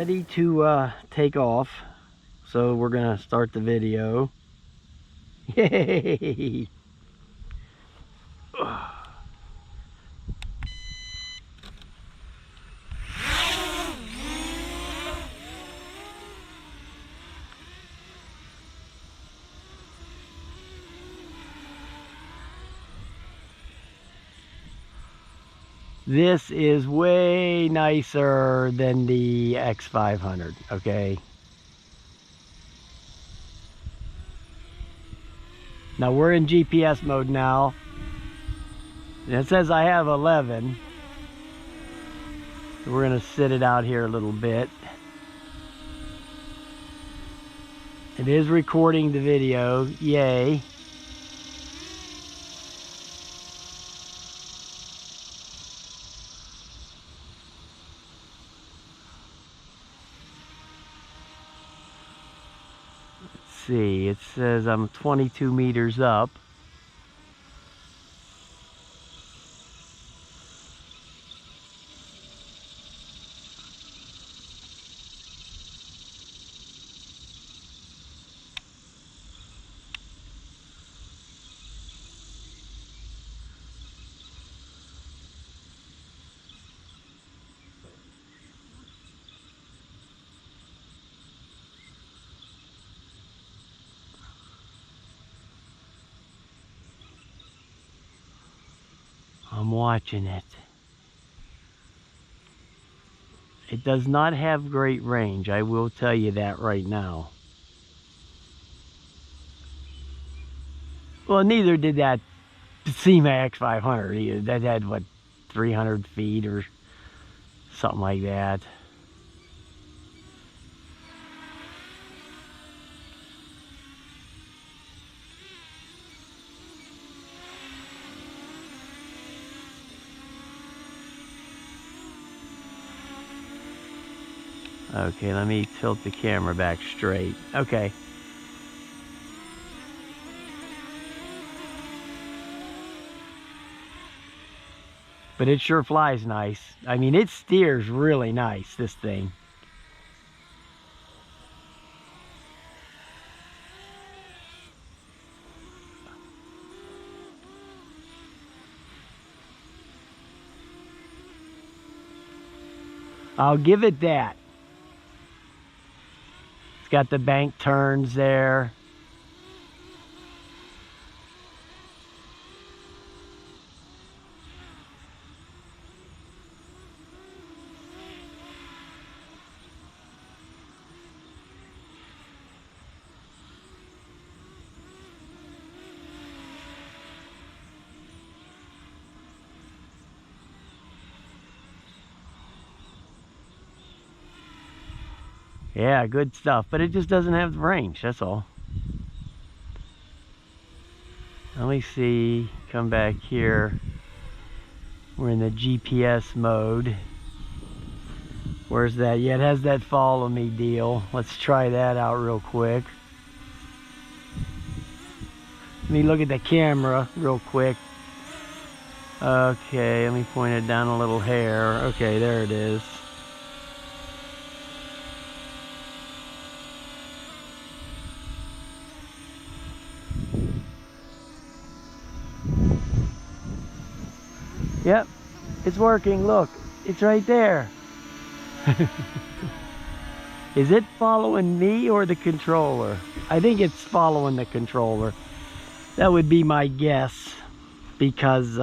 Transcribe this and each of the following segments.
ready to take off, so we're gonna start the video. Yay! This is way nicer than the X500, okay? Now we're in GPS mode now. And it says I have 11. So we're gonna sit it out here a little bit. It is recording the video, yay. See, it says I'm 22 meters up. I'm watching it. It does not have great range, I will tell you that right now. Well, neither did that SEMA X500 either. That had, what, 300 feet or something like that. Okay, let me tilt the camera back straight. Okay. But it sure flies nice. I mean, it steers really nice, this thing. I'll give it that. It's got the bank turns there. Yeah, good stuff, but it just doesn't have the range, that's all. Let me see, come back here. We're in the GPS mode. Where's that? Yeah, it has that follow me deal. Let's try that out real quick. Let me look at the camera real quick. Okay, let me point it down a little hair. Okay, there it is. Yep, it's working. Look, it's right there. Is it following me or the controller? I think it's following the controller. That would be my guess, because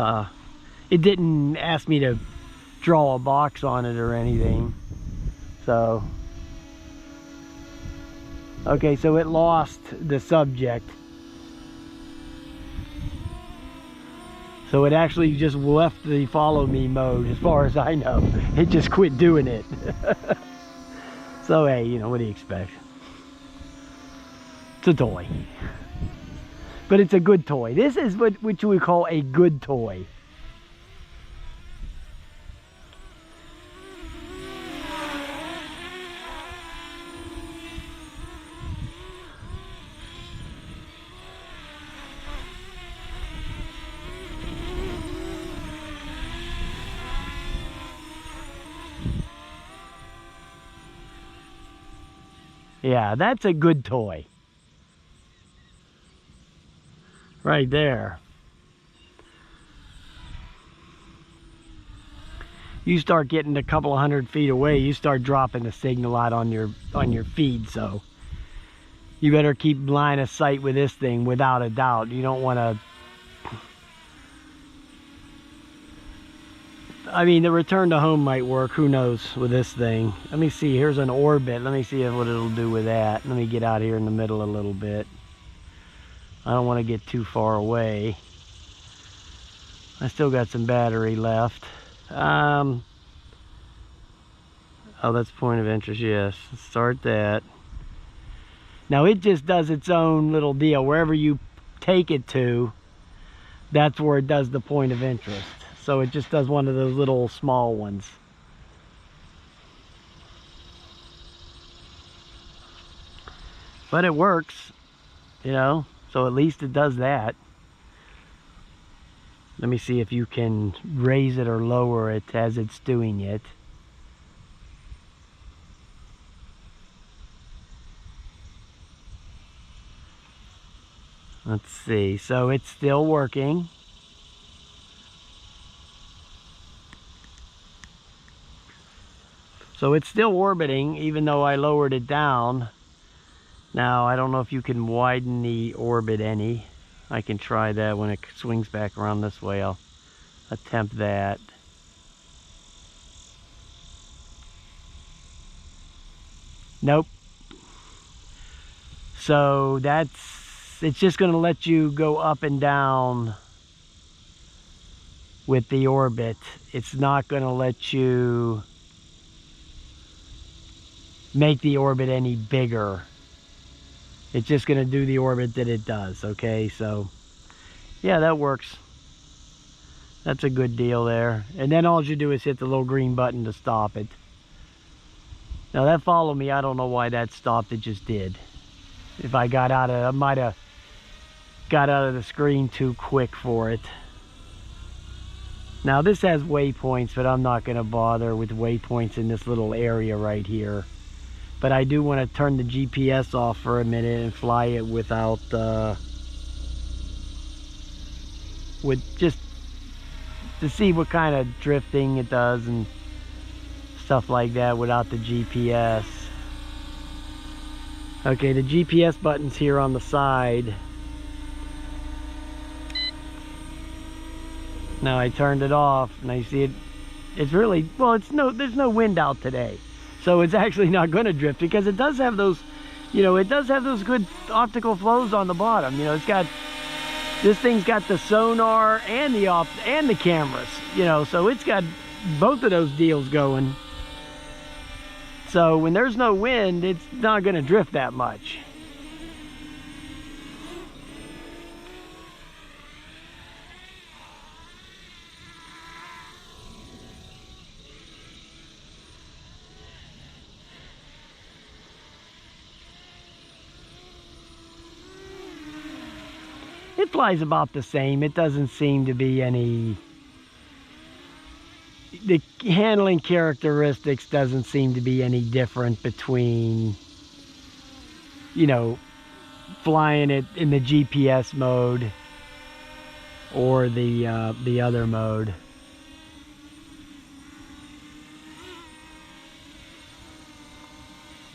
it didn't ask me to draw a box on it or anything. So, okay, so it lost the subject. So it actually just left the follow me mode, as far as I know. It just quit doing it. So hey, you know, what do you expect? It's a toy. But it's a good toy. This is what you would call a good toy. Yeah, that's a good toy. Right there. You start getting a couple of 100 feet away, you start dropping the signal out on your feed, so you better keep line of sight with this thing without a doubt. You don't want to... I mean, the return to home might work, who knows, with this thing. Let me see, here's an orbit. Let me see what it'll do with that. Let me get out here in the middle a little bit. I don't want to get too far away. I still got some battery left. Oh, that's point of interest, yes. Let's start that. Now it just does its own little deal. Wherever you take it to, that's where it does the point of interest. So it just does one of those little small ones. But it works, you know, so at least it does that. Let me see if you can raise it or lower it as it's doing it. Let's see, so it's still working. So it's still orbiting even though I lowered it down. Now, I don't know if you can widen the orbit any. I can try that when it swings back around this way. I'll attempt that. Nope. So it's just going to let you go up and down with the orbit. It's not going to let you make the orbit any bigger. It's just going to do the orbit that it does, okay? So, yeah, that works. That's a good deal there. And then all you do is hit the little green button to stop it. Now that followed me, I don't know why that stopped, it just did. If I got out of, I might have got out of the screen too quick for it. Now this has waypoints, but I'm not going to bother with waypoints in this little area right here. But I do want to turn the GPS off for a minute and fly it without, with just to see what kind of drifting it does and stuff like that without the GPS. Okay, the GPS button's here on the side. Now I turned it off and I see it. It's really, well, there's no wind out today. So it's actually not going to drift because it does have those, you know, it does have those good optical flows on the bottom. You know, this thing's got the sonar and the cameras, you know, so it's got both of those deals going. So when there's no wind, it's not going to drift that much. It flies about the same. It doesn't seem to be any... The handling characteristics doesn't seem to be any different between, you know, flying it in the GPS mode or the other mode.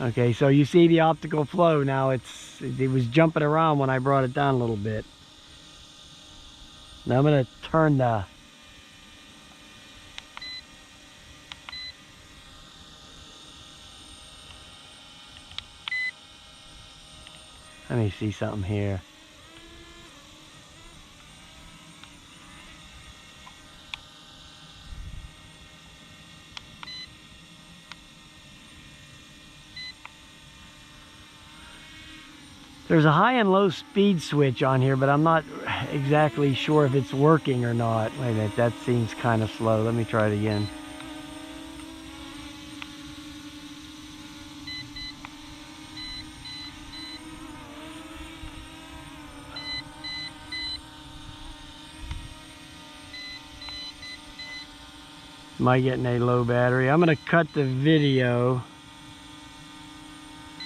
Okay, so you see the optical flow now. It was jumping around when I brought it down a little bit. Now I'm going to turn the... Let me see something here. There's a high and low speed switch on here, but I'm not exactly sure if it's working or not. Wait a minute, that seems kind of slow. Let me try it again. Am I getting a low battery? I'm going to cut the video.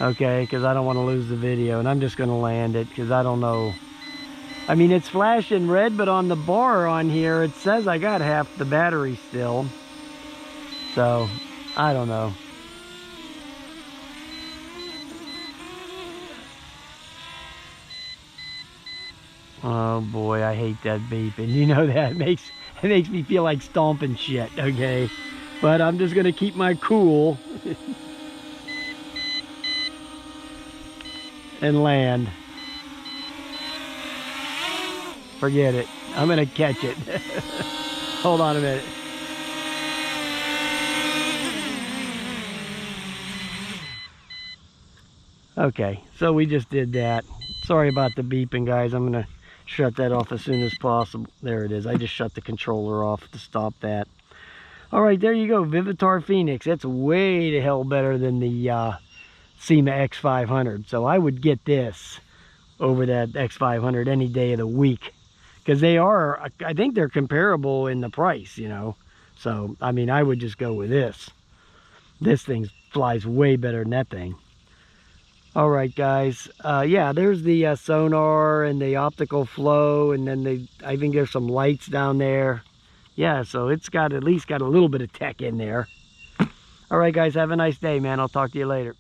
Okay, because I don't want to lose the video, and I'm just going to land it because I don't know. I mean, it's flashing red, but on the bar on here, it says I got half the battery still. So, I don't know. Oh boy, I hate that beeping. You know that it makes me feel like stomping shit, okay? But I'm just gonna keep my cool and land. Forget it. I'm gonna catch it. Hold on a minute. Okay, so we just did that. Sorry about the beeping, guys. I'm gonna shut that off as soon as possible. There it is. I just shut the controller off to stop that. All right, there you go. Vivitar Phoenix. That's way the hell better than the SEMA X500. So I would get this over that X500 any day of the week. Because they are, I think they're comparable in the price, you know. So, I mean, I would just go with this. This thing flies way better than that thing. All right, guys. Yeah, there's the sonar and the optical flow, and then I think there's some lights down there. Yeah, so it's got at least got a little bit of tech in there. All right, guys, have a nice day, man. I'll talk to you later.